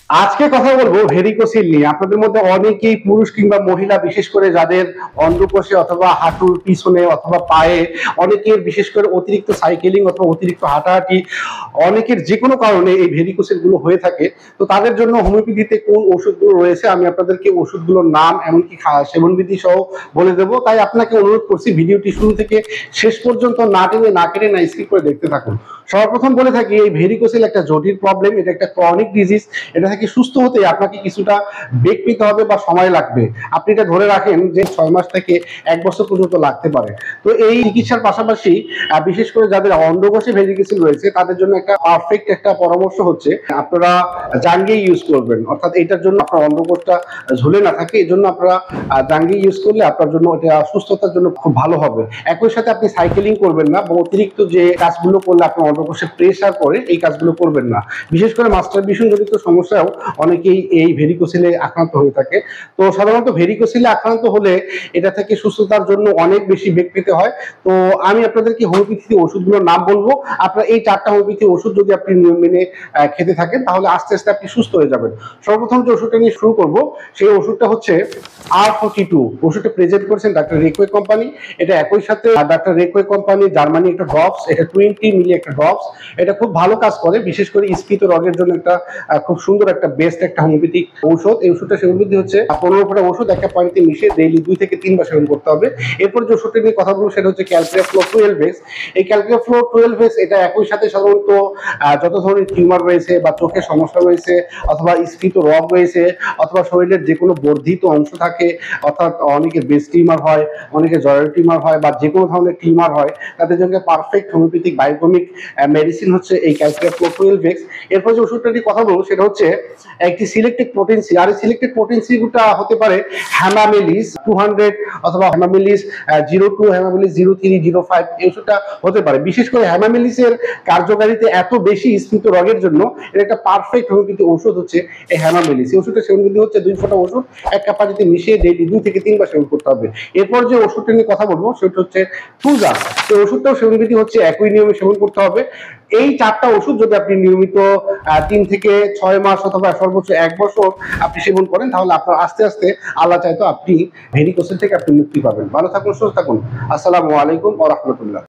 আজকে কথা বলবো ভেরিকোসিল নিয়ে। আপনাদের মধ্যে অনেকেই পুরুষ কিংবা মহিলা, বিশেষ করে যাদের অন্ডকোষে অথবা হাঁটুর পিছনে অথবা পায়ে, অনেকের বিশেষ করে অতিরিক্ত সাইকেলিং অথবা অতিরিক্ত হাঁটাহাঁটি, অনেকের যে কোনো কারণে এই ভেরিকোসিল গুলো হয়ে থাকে। তো তাদের জন্য হোমিওপ্যাথিতে কোন ওষুধগুলো রয়েছে আমি আপনাদেরকে ওষুধগুলোর নাম এমনকি সেবনবিধি সহ বলে দেবো। তাই আপনাকে অনুরোধ করছি ভিডিওটি শুরু থেকে শেষ পর্যন্ত না টেনে না কেটে না স্কিপ করে দেখতে থাকুন। সর্বপ্রথম বলে থাকি, এই ভেরিকোসিল একটা জটিল প্রবলেম, এটা একটা ক্রনিক ডিজিজ। এটা থেকে সুস্থ হতে আপনাকে কিছুটা বেগ পেতে হবে বা সময় লাগবে। আপনি এটা ধরে রাখেন যে 6 মাস থেকে 1 বছর পর্যন্ত লাগতে পারে। তো এই চিকিৎসার পাশাপাশি বিশেষ করে যাদের অন্ডকোষে ভেরিকোসিল রয়েছে তাদের জন্য একটা পারফেক্ট একটা পরামর্শ হচ্ছে আপনারা জাঙ্গি ইউজ করবেন। অর্থাৎ এটার জন্য আপনার অন্ডকোষটা ঝুলে না থাকে, এই জন্য আপনারা জাঙ্গি ইউজ করলে আপনার জন্য এটা সুস্থতার জন্য খুব ভালো হবে। একই সাথে আপনি সাইকেলিং করবেন না বা অতিরিক্ত যে কাজগুলো করলে আপনার অন্ডকোষে প্রেসার পড়ে এই কাজগুলো করবেন না। বিশেষ করে মাস্টারবেশন জনিত সমস্যাও অনেকেই এই ভেরিকোসিলে আক্রান্ত হয়ে থাকে। তো সাধারণত ভেরিকোসিলে আক্রান্ত হলে এটা থেকে সুস্থতার জন্য অনেক বেশি বেগ পেতে হয়। তো আমি আপনাদেরকে হোমিওপ্যাথি ওষুধগুলোর নাম বলবো। আপনার এই 4টা হোমিওপ্যাথি ওষুধ যদি আপনি নিয়ম মেনে খেতে থাকেন তাহলে আস্তে আস্তে আপনি সুস্থ হয়ে যাবেন। সর্বপ্রথম যে ওষুধটা নিয়ে শুরু করব সেই ওষুধটা হচ্ছে R42। ওষুধটা প্রেজেন্ট করেছেন ডাক্তার রেকওয়ে কোম্পানি। এটা একই সাথে ডাক্তার রেকওয়ে কোম্পানি জার্মানি একটা ড্রপস, এটা 20 মিলি একটা ড্রপস। এটা খুব ভালো কাজ করে, বিশেষ করে স্ফীত রোগের জন্য একটা খুব সুন্দর একটা বেস্ট একটা হোমিওপ্যাথিক ঔষধ। এই ওষুধটা সেবন বিধি হচ্ছে 15 ফোঁটা ওষুধ একটা পানিতে মিশিয়ে ডেইলি 2 থেকে 3 বার সেবন করতে হবে। এরপর যে ওষুধটা নিয়ে কথা বলবো সেটা হচ্ছে ক্যালপিয়া ফ্লো 12x। এই ক্যালপিয়া ফ্লো 12x এটা একই সাথে সাধারণত যত ধরনের টিউমার রয়েছে বা চোখের সমস্যা রয়েছে অথবা স্ফীত রোগ রয়েছে অথবা শরীরের যে কোনো বর্ধিত অংশ থাকে, অর্থাৎ অনেকের ব্রেস্ট টিউমার হয়, অনেকের জয়ের টিউমার হয় বা যে কোনো ধরনের টিউমার হয়, তাদের জন্য পারফেক্ট হোমিওপ্যাথিক বায়োকেমিক মেডিসিন হচ্ছে এই ক্যালপিয়া ফ্লো 12x। এরপর যে ওষুধটা নিয়ে কথা বলবো সেটা হচ্ছে একটি সিলেক্টেড পোটেন্সি। আর এই সিলেক্টেড পোটেন্সিটা হতে পারে হ্যামামেলিস 200 অথবা হ্যামামেলিস 02, হ্যামামেলিস 03, 05। এই ওষুধটা হতে পারে। বিশেষ করে হ্যামামেলিসের কার্যকারিতা এত বেশি স্ফীত রোগের জন্য এর একটা পারফেক্ট হোমিওপ্যাথি ওষুধ হচ্ছে এই হ্যামামেলিস। এই ওষুধটা সেবন বিধি হচ্ছে 2 ফোঁটা ওষুধ এক কাপ পানিতে মিশিয়ে ডেইলি 2 থেকে 3 বার সেবন করতে হবে। এরপর যে ওষুধটা নিয়ে কথা বলবো সেটা হচ্ছে টুজা। এই ওষুধটাও সেবন বিধি হচ্ছে একই নিয়মে সেবন করতে হবে। এই 4টা ওষুধ যদি আপনি নিয়মিত 3 থেকে 6 মাস অথবা সর্বোচ্চ 1 বছর আপনি সেবন করেন তাহলে আপনার আস্তে আস্তে আল্লাহ চাইতো আপনি ভেরিকোসিল থেকে আপনি মুক্তি পাবেন। ভালো থাকুন, সুস্থ থাকুন। আসসালামু আলাইকুম ওয়া রাহমাতুল্লাহ।